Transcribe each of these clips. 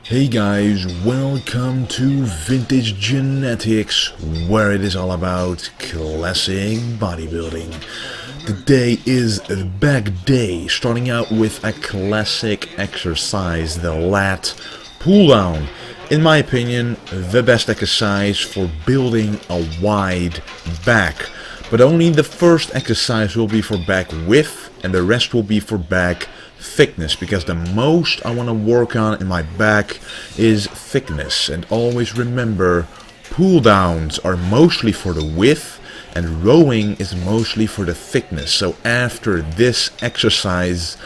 Hey guys, welcome to Vintage Genetics, where it is all about classic bodybuilding. Today is back day, starting out with a classic exercise, the lat pulldown. In my opinion, the best exercise for building a wide back. But only the first exercise will be for back width, and the rest will be for back thickness, because the most I want to work on in my back is thickness. And always remember, pull downs are mostly for the width and rowing is mostly for the thickness. So after this exercise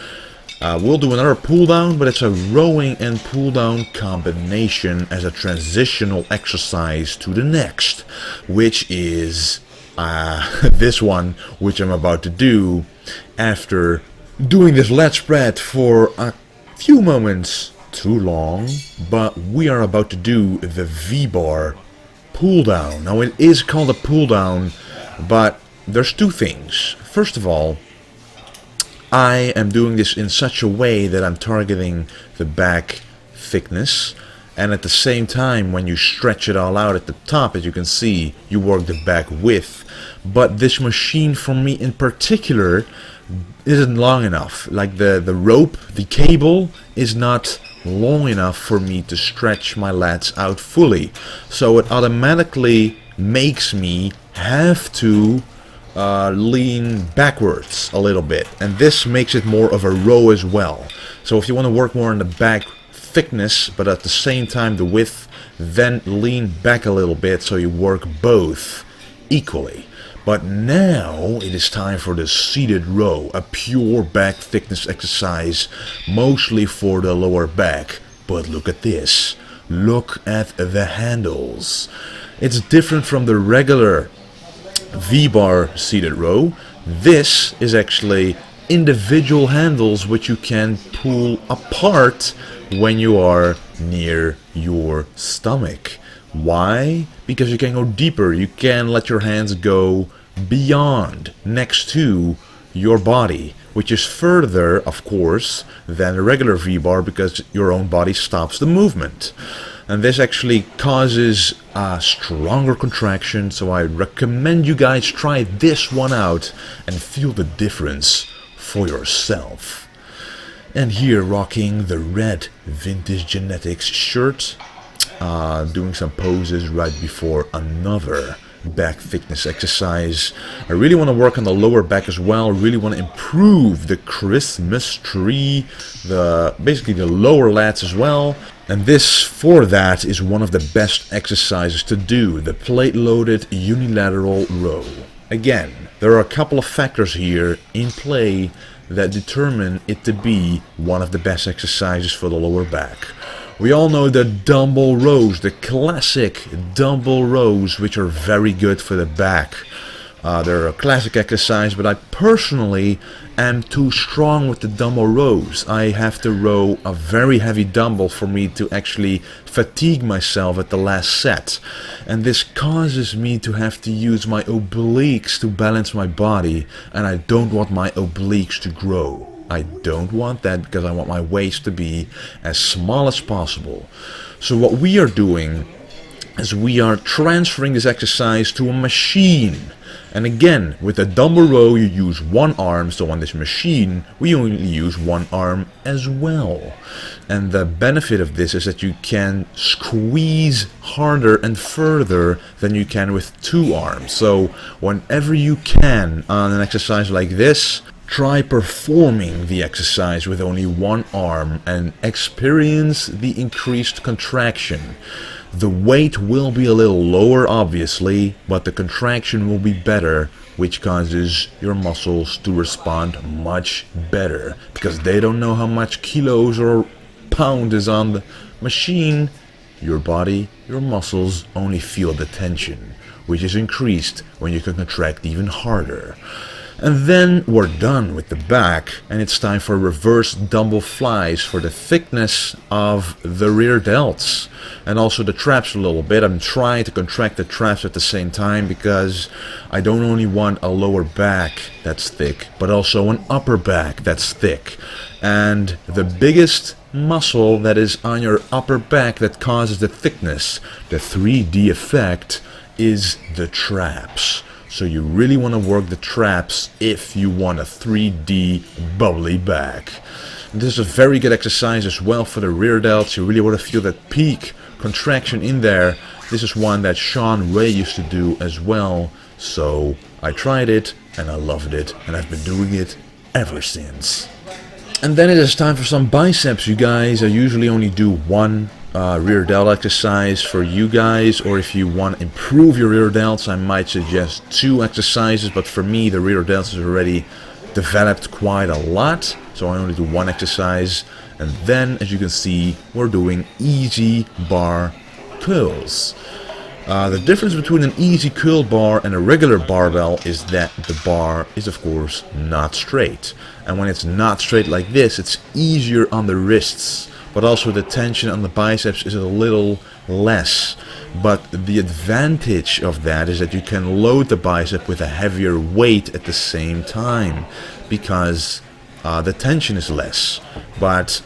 we'll do another pull down, but it's a rowing and pull down combination as a transitional exercise to the next, which is this one, which I'm about to do after doing this lat spread for a few moments too long. But we are about to do the V-bar pull down. Now it is called a pull down, but there's two things. First of all, I am doing this in such a way that I'm targeting the back thickness, and at the same time, when you stretch it all out at the top, as you can see, you work the back width. But this machine for me in particular isn't long enough. Like the rope, the cable is not long enough for me to stretch my lats out fully. So it automatically makes me have to lean backwards a little bit, and this makes it more of a row as well. So if you want to work more on the back thickness but at the same time the width, then lean back a little bit so you work both equally. But now it is time for the seated row, a pure back thickness exercise, mostly for the lower back. But look at this, look at the handles. It's different from the regular V-bar seated row. This is actually individual handles which you can pull apart when you are near your stomach. Why? Because you can go deeper. You can let your hands go beyond, next to your body, which is further, of course, than a regular V-bar, because your own body stops the movement. And this actually causes a stronger contraction, so I recommend you guys try this one out and feel the difference for yourself. And here, rocking the red Vintage Genetics shirt, doing some poses right before another back thickness exercise. I really want to work on the lower back as well. Really want to improve the Christmas tree, basically the lower lats as well. And this, for that, is one of the best exercises to do, the plate loaded unilateral row. Again, there are a couple of factors here in play that determine it to be one of the best exercises for the lower back. We all know the dumbbell rows, the classic dumbbell rows, which are very good for the back. They're a classic exercise, but I personally am too strong with the dumbbell rows. I have to row a very heavy dumbbell for me to actually fatigue myself at the last set. And this causes me to have to use my obliques to balance my body, and I don't want my obliques to grow. I don't want that, because I want my waist to be as small as possible. So what we are doing is we are transferring this exercise to a machine. And again, with a dumbbell row you use one arm, so on this machine we only use one arm as well. And the benefit of this is that you can squeeze harder and further than you can with two arms. So whenever you can on an exercise like this, try performing the exercise with only one arm and experience the increased contraction. The weight will be a little lower, obviously, but the contraction will be better, which causes your muscles to respond much better, because they don't know how much kilos or pound is on the machine. Your body, your muscles only feel the tension, which is increased when you can contract even harder. And then we're done with the back, and it's time for reverse dumbbell flies for the thickness of the rear delts and also the traps a little bit. I'm trying to contract the traps at the same time because I don't only want a lower back that's thick, but also an upper back that's thick. And the biggest muscle that is on your upper back that causes the thickness, the 3D effect, is the traps. So you really want to work the traps if you want a 3D bubbly back. And this is a very good exercise as well for the rear delts. You really want to feel that peak contraction in there. This is one that Sean Ray used to do as well. So I tried it and I loved it, and I've been doing it ever since. And then it is time for some biceps, you guys. I usually only do one rear delt exercise for you guys, or if you want to improve your rear delts, I might suggest 2 exercises, but for me the rear delts is already developed quite a lot, so I only do 1 exercise. And then, as you can see, we're doing easy bar curls. The difference between an easy curl bar and a regular barbell is that the bar is of course not straight, and when it's not straight like this, it's easier on the wrists, but also the tension on the biceps is a little less. But the advantage of that is that you can load the bicep with a heavier weight at the same time, because the tension is less. But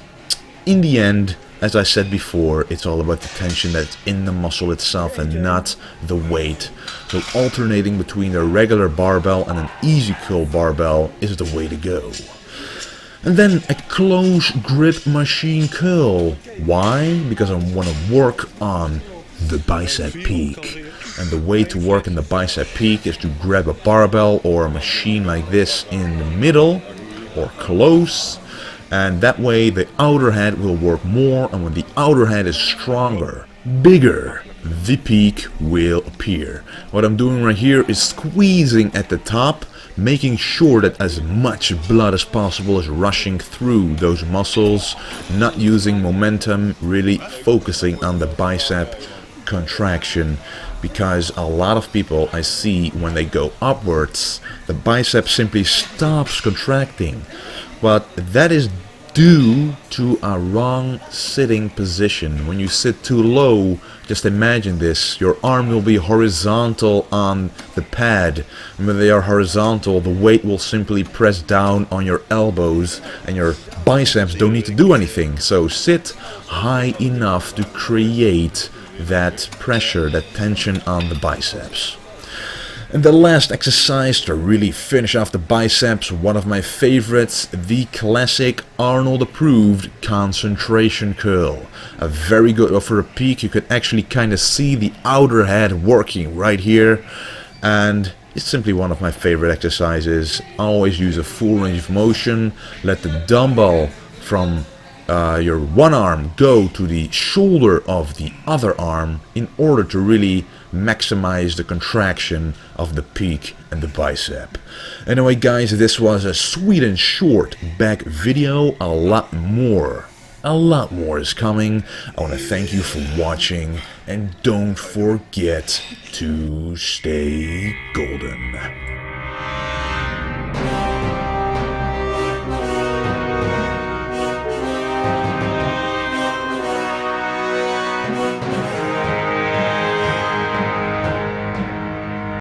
in the end, as I said before, it's all about the tension that's in the muscle itself and not the weight. So alternating between a regular barbell and an easy curl barbell is the way to go. And then a close grip machine curl. Why? Because I want to work on the bicep peak. And the way to work in the bicep peak is to grab a barbell or a machine like this in the middle or close. And that way the outer head will work more, and when the outer head is stronger, bigger, the peak will appear. What I'm doing right here is squeezing at the top, making sure that as much blood as possible is rushing through those muscles, not using momentum, really focusing on the bicep contraction, because a lot of people I see when they go upwards, the bicep simply stops contracting. But that is due to a wrong sitting position. When you sit too low, just imagine this, your arm will be horizontal on the pad, and when they are horizontal, the weight will simply press down on your elbows and your biceps don't need to do anything. So sit high enough to create that pressure, that tension on the biceps. And the last exercise to really finish off the biceps, one of my favorites, the classic Arnold approved concentration curl. A very good for a peak. You can actually kind of see the outer head working right here, and it's simply one of my favorite exercises. I always use a full range of motion. Let the dumbbell from your one arm go to the shoulder of the other arm in order to really maximize the contraction of the peak and the bicep. Anyway guys, this was a sweet and short back video. A lot more is coming. I want to thank you for watching, and don't forget to stay golden.